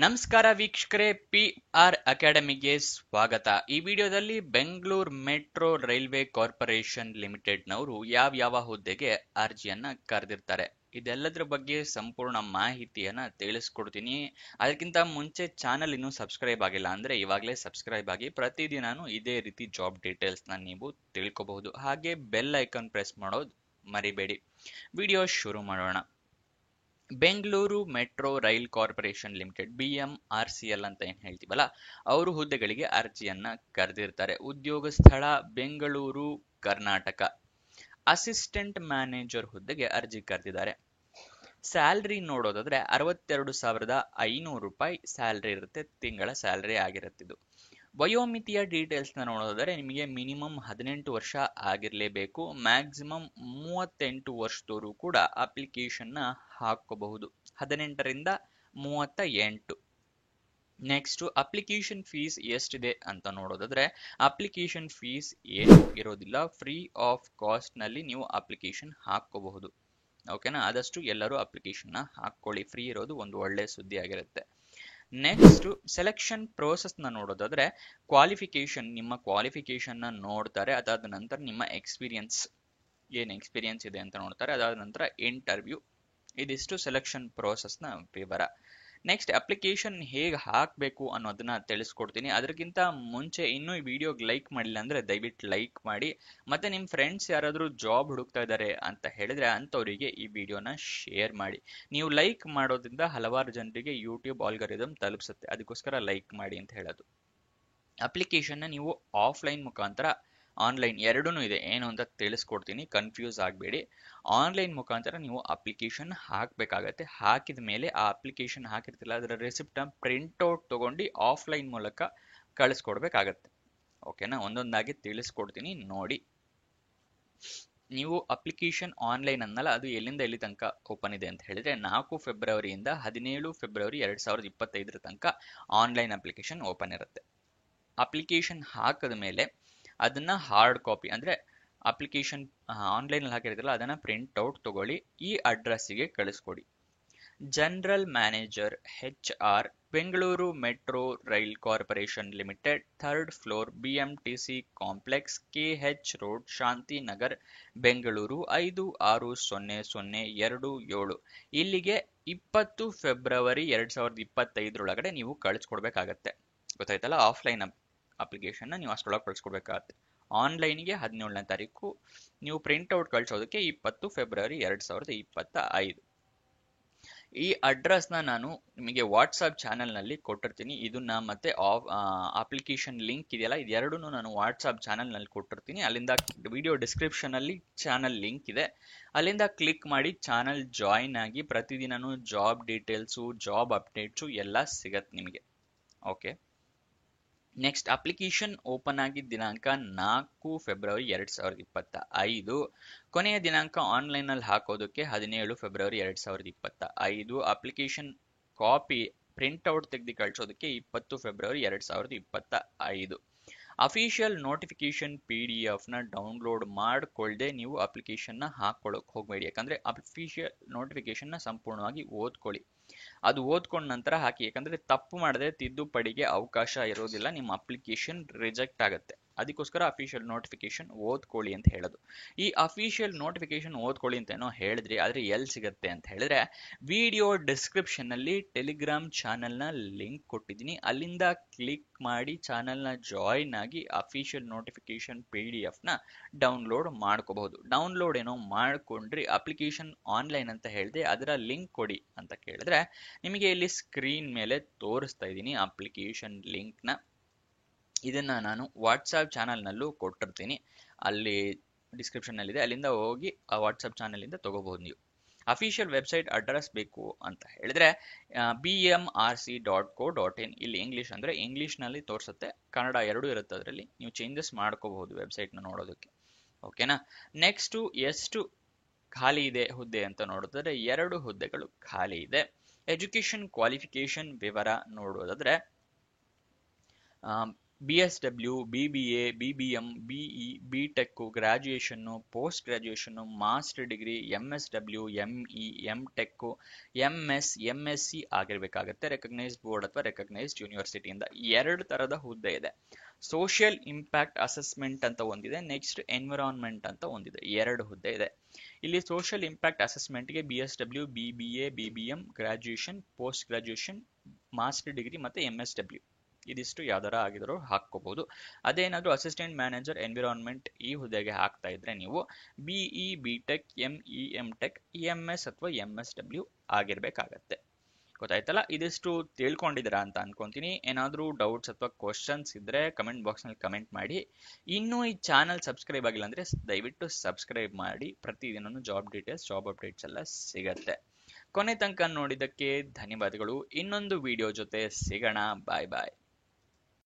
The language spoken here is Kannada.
ನಮಸ್ಕಾರ ವೀಕ್ಷಕರೇ, PR ಅಕಾಡೆಮಿಗೆ ಸ್ವಾಗತ. ಈ ವಿಡಿಯೋದಲ್ಲಿ ಬೆಂಗಳೂರು ಮೆಟ್ರೋ ರೈಲ್ವೆ ಕಾರ್ಪೊರೇಷನ್ ಲಿಮಿಟೆಡ್ನವರು ಯಾವ ಹುದ್ದೆಗೆ ಅರ್ಜಿಯನ್ನ ಕರೆದಿರ್ತಾರೆ, ಇದೆಲ್ಲದರ ಬಗ್ಗೆ ಸಂಪೂರ್ಣ ಮಾಹಿತಿಯನ್ನ ತಿಳಿಸ್ಕೊಡ್ತೀನಿ. ಅದಕ್ಕಿಂತ ಮುಂಚೆ ಚಾನಲ್ ಇನ್ನೂ ಸಬ್ಸ್ಕ್ರೈಬ್ ಆಗಿಲ್ಲ ಅಂದ್ರೆ ಇವಾಗಲೇ ಸಬ್ಸ್ಕ್ರೈಬ್ ಆಗಿ. ಪ್ರತಿದಿನಾನು ಇದೇ ರೀತಿ ಜಾಬ್ ಡೀಟೇಲ್ಸ್ ನ ನೀವು ತಿಳ್ಕೋಬಹುದು. ಹಾಗೆ ಬೆಲ್ ಐಕಾನ್ ಪ್ರೆಸ್ ಮಾಡೋದು ಮರಿಬೇಡಿ. ವಿಡಿಯೋ ಶುರು ಮಾಡೋಣ. Bengaluru metro rail corporation limited BMRCL ಅಂತ ಏನ್ ಹೇಳ್ತೀವಲ್ಲ, ಅವರು ಹುದ್ದೆಗಳಿಗೆ ಅರ್ಜಿಯನ್ನ ಕರೆದಿರ್ತಾರೆ. ಉದ್ಯೋಗ ಸ್ಥಳ ಬೆಂಗಳೂರು, ಕರ್ನಾಟಕ. ಅಸಿಸ್ಟೆಂಟ್ ಮ್ಯಾನೇಜರ್ ಹುದ್ದೆಗೆ ಅರ್ಜಿ ಕರೆದಿದ್ದಾರೆ. ಸ್ಯಾಲ್ರಿ ನೋಡೋದಾದ್ರೆ 62,500 ರೂಪಾಯಿ ಸ್ಯಾಲ್ರಿ ಇರುತ್ತೆ, ತಿಂಗಳ ಸ್ಯಾಲ್ರಿ ಆಗಿರುತ್ತೆ ಇದು. ವಯೋಮಿತಿಯ ಡೀಟೇಲ್ಸ್ ನ ನೋಡೋದಾದ್ರೆ ನಿಮಗೆ ಮಿನಿಮಮ್ 18 ವರ್ಷ ಆಗಿರ್ಲೇಬೇಕು. ಮ್ಯಾಕ್ಸಿಮಮ್ 38 ವರ್ಷದವರು ಕೂಡ ಅಪ್ಲಿಕೇಶನ್ ನ ಹಾಕೋಬಹುದು, 18ರಿಂದ 38. ನೆಕ್ಸ್ಟ್ ಅಪ್ಲಿಕೇಶನ್ ಫೀಸ್ ಎಷ್ಟಿದೆ ಅಂತ ನೋಡೋದಾದ್ರೆ ಅಪ್ಲಿಕೇಶನ್ ಫೀಸ್ ಏನು ಇರೋದಿಲ್ಲ, ಫ್ರೀ ಆಫ್ ಕಾಸ್ಟ್ ನಲ್ಲಿ ನೀವು ಅಪ್ಲಿಕೇಶನ್ ಹಾಕೋಬಹುದು. ಓಕೆನಾ, ಆದಷ್ಟು ಎಲ್ಲರೂ ಅಪ್ಲಿಕೇಶನ್ ನ ಹಾಕೊಳ್ಳಿ, ಫ್ರೀ ಇರೋದು ಒಂದು ಒಳ್ಳೆ ಸುದ್ದಿ ಆಗಿರುತ್ತೆ. ನೆಕ್ಸ್ಟ್ ಸೆಲೆಕ್ಷನ್ ಪ್ರೋಸೆಸ್ ನ ನೋಡೋದಾದ್ರೆ ಕ್ವಾಲಿಫಿಕೇಶನ್, ನಿಮ್ಮ ಕ್ವಾಲಿಫಿಕೇಶನ್ ನ ನೋಡ್ತಾರೆ. ಅದಾದ ನಂತರ ನಿಮ್ಮ ಏನ್ ಎಕ್ಸ್ಪೀರಿಯನ್ಸ್ ಇದೆ ಅಂತ ನೋಡ್ತಾರೆ. ಅದಾದ ನಂತರ ಇಂಟರ್ವ್ಯೂ. ಇದಿಷ್ಟು ಸೆಲೆಕ್ಷನ್ ಪ್ರೋಸೆಸ್ ನ ವಿವರ. ನೆಕ್ಸ್ಟ್ ಅಪ್ಲಿಕೇಶನ್ ಹೇಗೆ ಹಾಕಬೇಕು ಅನ್ನೋದನ್ನ ತಿಳಿಸ್ಕೊಡ್ತೀನಿ. ಅದಕ್ಕಿಂತ ಮುಂಚೆ ಇನ್ನೂ ಈ ವಿಡಿಯೋಗೆ ಲೈಕ್ ಮಾಡಿಲ್ಲ ಅಂದ್ರೆ ದಯವಿಟ್ಟು ಲೈಕ್ ಮಾಡಿ. ಮತ್ತೆ ನಿಮ್ ಫ್ರೆಂಡ್ಸ್ ಯಾರಾದ್ರೂ ಜಾಬ್ ಹುಡುಕ್ತಾ ಇದ್ದಾರೆ ಅಂತ ಹೇಳಿದ್ರೆ ಅಂತವರಿಗೆ ಈ ವಿಡಿಯೋನ ಶೇರ್ ಮಾಡಿ. ನೀವು ಲೈಕ್ ಮಾಡೋದ್ರಿಂದ ಹಲವಾರು ಜನರಿಗೆ ಯೂಟ್ಯೂಬ್ ಆಲ್ಗರಿದಮ್ ತಲುಪಿಸುತ್ತೆ, ಅದಕ್ಕೋಸ್ಕರ ಲೈಕ್ ಮಾಡಿ ಅಂತ ಹೇಳೋದು. ಅಪ್ಲಿಕೇಶನ್ ನೀವು ಆಫ್ಲೈನ್ ಮುಖಾಂತರ, ಆನ್ಲೈನ್ ಎರಡೂ ಇದೆ, ಏನು ಅಂತ ತಿಳಿಸ್ಕೊಡ್ತೀನಿ, ಕನ್ಫ್ಯೂಸ್ ಆಗಬೇಡಿ. ಆನ್ಲೈನ್ ಮುಖಾಂತರ ನೀವು ಅಪ್ಲಿಕೇಶನ್ ಹಾಕಬೇಕಾಗತ್ತೆ. ಹಾಕಿದ ಮೇಲೆ ಆ ಅಪ್ಲಿಕೇಶನ್ ಹಾಕಿರ್ತಿಲ್ಲ ಅದರ ರೆಸಿಪ್ಟ್ ಪ್ರಿಂಟ್ಔಟ್ ತಗೊಂಡು ಆಫ್ಲೈನ್ ಮೂಲಕ ಕಳಿಸ್ಕೊಡ್ಬೇಕಾಗತ್ತೆ. ಓಕೆನಾ, ಒಂದೊಂದಾಗಿ ತಿಳಿಸ್ಕೊಡ್ತೀನಿ ನೋಡಿ. ನೀವು ಅಪ್ಲಿಕೇಶನ್ ಆನ್ಲೈನ್ ಅನ್ನಲ್ಲ, ಅದು ಎಲ್ಲಿಂದ ಎಲ್ಲಿ ತನಕ ಓಪನ್ ಇದೆ ಅಂತ ಹೇಳಿದ್ರೆ 4 ಫೆಬ್ರವರಿಯಿಂದ 17 ಫೆಬ್ರವರಿ 2025 ತನಕ ಆನ್ಲೈನ್ ಅಪ್ಲಿಕೇಶನ್ ಓಪನ್ ಇರುತ್ತೆ. ಅಪ್ಲಿಕೇಶನ್ ಹಾಕಿದ ಮೇಲೆ ಅದನ್ನ ಹಾರ್ಡ್ ಕಾಪಿ ಅಂದ್ರೆ ಅಪ್ಲಿಕೇಶನ್ ಆನ್ಲೈನ್ ಅಲ್ಲಿ ಹಾಕಿರ್ತೀರಲ್ಲ ಅದನ್ನ ಪ್ರಿಂಟ್ ಔಟ್ ತಗೊಳ್ಳಿ, ಈ ಅಡ್ರೆಸ್ಸಿಗೆ ಕಳಿಸ್ಕೊಡಿ. General manager HR, Bengaluru metro rail corporation limited, 3rd floor, BMTC complex, KH road, Shantinagar, Bengaluru 560027. ಇಲ್ಲಿಗೆ 20 ಫೆಬ್ರವರಿ 2025 ಒಳಗಡೆ ನೀವು ಕಳಿಸ್ಕೊಡ್ಬೇಕಾಗತ್ತೆ. ಗೊತ್ತಾಯ್ತಲ್ಲ, ಆಫ್ಲೈನ್ ಅಪ್ಲಿಕೇಶನ್ ನೀವು ಅಷ್ಟರೊಳಗೆ ಕಳಿಸ್ಕೊಡ್ಬೇಕಾಗತ್ತೆ. ಆನ್ಲೈನ್ಗೆ 17ನೇ ತಾರೀಕು, ನೀವು ಪ್ರಿಂಟ್ಔಟ್ ಕಳಿಸೋದಕ್ಕೆ 20 ಫೆಬ್ರವರಿ 2025. ಈ ಅಡ್ರೆಸ್ ನಾನು ನಿಮಗೆ ವಾಟ್ಸ್ಆಪ್ ಚಾನೆಲ್ ನಲ್ಲಿ ಕೊಟ್ಟಿರ್ತೀನಿ. ಇದನ್ನ ಮತ್ತೆ ಅಪ್ಲಿಕೇಶನ್ ಲಿಂಕ್ ಇದೆಯಲ್ಲ, ಇದೆರಡೂ ನಾನು ವಾಟ್ಸ್ಆಪ್ ಚಾನೆಲ್ ನಲ್ಲಿ ಕೊಟ್ಟಿರ್ತೀನಿ. ಅಲ್ಲಿಂದ ವಿಡಿಯೋ ಡಿಸ್ಕ್ರಿಪ್ಷನ್ ಅಲ್ಲಿ ಚಾನೆಲ್ ಲಿಂಕ್ ಇದೆ, ಅಲ್ಲಿಂದ ಕ್ಲಿಕ್ ಮಾಡಿ ಚಾನೆಲ್ ಜಾಯಿನ್ ಆಗಿ. ಪ್ರತಿದಿನನೂ ಜಾಬ್ ಡೀಟೇಲ್ಸು, ಜಾಬ್ ಅಪ್ಡೇಟ್ಸು ಎಲ್ಲ ಸಿಗತ್ತೆ ನಿಮಗೆ. ಓಕೆ, ನೆಕ್ಸ್ಟ್ ಅಪ್ಲಿಕೇಶನ್ ಓಪನ್ ಆಗಿದ್ದ ದಿನಾಂಕ 4 ಫೆಬ್ರವರಿ 2025. ಕೊನೆಯ ದಿನಾಂಕ ಆನ್ಲೈನ್ ಅಲ್ಲಿ ಹಾಕೋದಕ್ಕೆ 17 ಫೆಬ್ರವರಿ 2025. ಅಪ್ಲಿಕೇಶನ್ ಕಾಪಿ ಪ್ರಿಂಟ್ಔಟ್ ತೆಗೆದು ಕಳಿಸೋದಕ್ಕೆ 20 ಫೆಬ್ರವರಿ 2025. ಅಫಿಷಿಯಲ್ ನೋಟಿಫಿಕೇಶನ್ PDF ನ ಡೌನ್ಲೋಡ್ ಮಾಡ್ಕೊಳ್ಳದೆ ನೀವು ಅಪ್ಲಿಕೇಶನ್ ನ ಹಾಕೊಳ್ಳೋಕೆ ಹೋಗಬೇಡಿ. ಯಾಕಂದ್ರೆ ಅಫಿಷಿಯಲ್ ನೋಟಿಫಿಕೇಶನ್ ನ ಸಂಪೂರ್ಣವಾಗಿ ಓದ್ಕೊಳ್ಳಿ, ಅದು ಓದ್ಕೊಂಡ ನಂತರ ಹಾಕಿ. ಯಾಕಂದ್ರೆ ತಪ್ಪು ಮಾಡದೆ ತಿದ್ದುಪಡಿಗೆ ಅವಕಾಶ ಇರೋದಿಲ್ಲ, ನಿಮ್ಮ ಅಪ್ಲಿಕೇಶನ್ ರಿಜೆಕ್ಟ್ ಆಗುತ್ತೆ. ಅದಕ್ಕೋಸ್ಕರ ಅಫಿಷಿಯಲ್ ನೋಟಿಫಿಕೇಶನ್ ಓದ್ಕೊಳ್ಳಿ ಅಂತ ಹೇಳೋದು. ಈ ಅಫಿಷಿಯಲ್ ನೋಟಿಫಿಕೇಶನ್ ಓದ್ಕೊಳ್ಳಿ ಅಂತ ಏನೋ ಹೇಳಿದ್ರಿ, ಆದ್ರೆ ಎಲ್ಲಿ ಸಿಗುತ್ತೆ ಅಂತ ಹೇಳಿದ್ರೆ ವಿಡಿಯೋ ಡಿಸ್ಕ್ರಿಪ್ಷನ್ ನಲ್ಲಿ ಟೆಲಿಗ್ರಾಮ್ ಚಾನೆಲ್ ನ ಲಿಂಕ್ ಕೊಟ್ಟಿದ್ದೀನಿ, ಅಲ್ಲಿಂದ ಕ್ಲಿಕ್ ಮಾಡಿ ಚಾನೆಲ್ ನ ಜಾಯಿನ್ ಆಗಿ ಅಫಿಷಿಯಲ್ ನೋಟಿಫಿಕೇಶನ್ PDF ನ ಡೌನ್ಲೋಡ್ ಮಾಡ್ಕೋಬಹುದು. ಡೌನ್ಲೋಡ್ ಏನೋ ಮಾಡ್ಕೊಂಡ್ರಿ, ಅಪ್ಲಿಕೇಶನ್ ಆನ್ಲೈನ್ ಅಂತ ಹೇಳಿದೆ, ಅದರ ಲಿಂಕ್ ಕೊಡಿ ಅಂತ ಕೇಳಿದ್ರೆ ನಿಮಗೆ ಇಲ್ಲಿ ಸ್ಕ್ರೀನ್ ಮೇಲೆ ತೋರಿಸ್ತಾ ಇದ್ದೀನಿ ಅಪ್ಲಿಕೇಶನ್ ಲಿಂಕ್ ನ. ಇದನ್ನ ನಾನು ವಾಟ್ಸ್ಆಪ್ ಚಾನಲ್ ನಲ್ಲೂ ಕೊಟ್ಟಿರ್ತೀನಿ, ಅಲ್ಲಿ ಡಿಸ್ಕ್ರಿಪ್ಷನ್ ನಲ್ಲಿ ಇದೆ, ಅಲ್ಲಿಂದ ಹೋಗಿ ಆ ವಾಟ್ಸ್ಆಪ್ ಚಾನಲ್ ಇಂದ ತಗೋಬಹುದು ನೀವು. ಅಫಿಷಿಯಲ್ ವೆಬ್ಸೈಟ್ ಅಡ್ರೆಸ್ ಬೇಕು ಅಂತ ಹೇಳಿದ್ರೆ bmrc.co.in. ಇಲ್ಲಿ ಇಂಗ್ಲಿಷ್ ಅಂದ್ರೆ ಇಂಗ್ಲಿಷ್ ನಲ್ಲಿ ತೋರಿಸುತ್ತೆ, ಕನ್ನಡ ಎರಡೂ ಇರುತ್ತೆ, ಅದರಲ್ಲಿ ನೀವು ಚೇಂಜಸ್ ಮಾಡ್ಕೋಬಹುದು ವೆಬ್ಸೈಟ್ ನ ನೋಡೋದಕ್ಕೆ. ಓಕೆನಾ, ನೆಕ್ಸ್ಟ್ ಎಷ್ಟು ಖಾಲಿ ಇದೆ ಹುದ್ದೆ ಅಂತ ನೋಡಿದ್ರೆ 2 ಹುದ್ದೆಗಳು ಖಾಲಿ ಇದೆ. ಎಜುಕೇಶನ್ ಕ್ವಾಲಿಫಿಕೇಶನ್ ವಿವರ ನೋಡೋದಾದ್ರೆ BSW, BBA, BBM, BE, BTech, graduation, post graduation, master degree, MSW, ME, MTech, MS, MSc ಆಗಿರ್ಬೇಕಾಗತ್ತೆ. ರೆಕಗ್ನೈಸ್ಡ್ ಬೋರ್ಡ್ ಅಥವಾ ರೆಕಗ್ನೈಸ್ಡ್ ಯೂನಿವರ್ಸಿಟಿಯಿಂದ. 2 ತರದ ಹುದ್ದೆ ಇದೆ. ಸೋಷಿಯಲ್ ಇಂಪ್ಯಾಕ್ಟ್ ಅಸೆಸ್ಮೆಂಟ್ ಅಂತ ಒಂದಿದೆ, ನೆಕ್ಸ್ಟ್ ಎನ್ವಿರಾನ್ಮೆಂಟ್ ಅಂತ ಒಂದಿದೆ. 2 ಹುದ್ದೆ ಇದೆ. ಇಲ್ಲಿ ಸೋಷಿಯಲ್ ಇಂಪ್ಯಾಕ್ಟ್ ಅಸೆಸ್ಮೆಂಟ್ಗೆ BSW, BBA, BBM, graduation, post graduation, master degree ಮತ್ತೆ MSW ಇದಿಷ್ಟು ಯಾವ್ದಾರ ಆಗಿದ್ರು ಹಾಕೋಬಹುದು. ಅದೇನಾದ್ರೂ ಅಸಿಸ್ಟೆಂಟ್ ಮ್ಯಾನೇಜರ್ ಎನ್ವಿರಾನ್ಮೆಂಟ್ ಈ ಹುದ್ದೆಗೆ ಹಾಕ್ತಾ ಇದ್ರೆ ನೀವು BE, BTech, ME, MTech, EMS ಅಥವಾ MSW ಆಗಿರ್ಬೇಕಾಗತ್ತೆ. ಗೊತ್ತಾಯ್ತಲ್ಲ? ಇದಿಷ್ಟು ತಿಳ್ಕೊಂಡಿದ್ದೀರಾ ಅಂತ ಅನ್ಕೊಂತೀನಿ. ಏನಾದ್ರೂ ಡೌಟ್ಸ್ ಅಥವಾ ಕ್ವಶನ್ಸ್ ಇದ್ರೆ ಕಮೆಂಟ್ ಬಾಕ್ಸ್ ನಲ್ಲಿ ಕಮೆಂಟ್ ಮಾಡಿ. ಇನ್ನೂ ಈ ಚಾನಲ್ ಸಬ್ಸ್ಕ್ರೈಬ್ ಆಗಿಲ್ಲ ಅಂದ್ರೆ ದಯವಿಟ್ಟು ಸಬ್ಸ್ಕ್ರೈಬ್ ಮಾಡಿ. ಪ್ರತಿದಿನನೂ ಜಾಬ್ ಡೀಟೇಲ್ಸ್, ಜಾಬ್ ಅಪ್ಡೇಟ್ಸ್ ಎಲ್ಲ ಸಿಗತ್ತೆ. ಕೊನೆ ತನಕ ನೋಡಿದ್ದಕ್ಕೆ ಧನ್ಯವಾದಗಳು. ಇನ್ನೊಂದು ವಿಡಿಯೋ ಜೊತೆ ಸಿಗೋಣ. ಬಾಯ್ ಬಾಯ್.